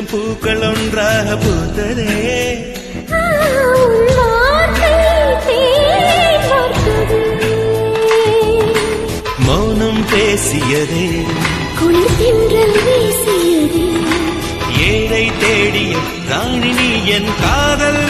லட்சம் பூக்கள் ஒன்றாக பூத்ததே. மௌனம் பேசியதே, குளிர் தென்றல் வீசியதே. ஏழை தேடிய ராணி நீ என் காதல்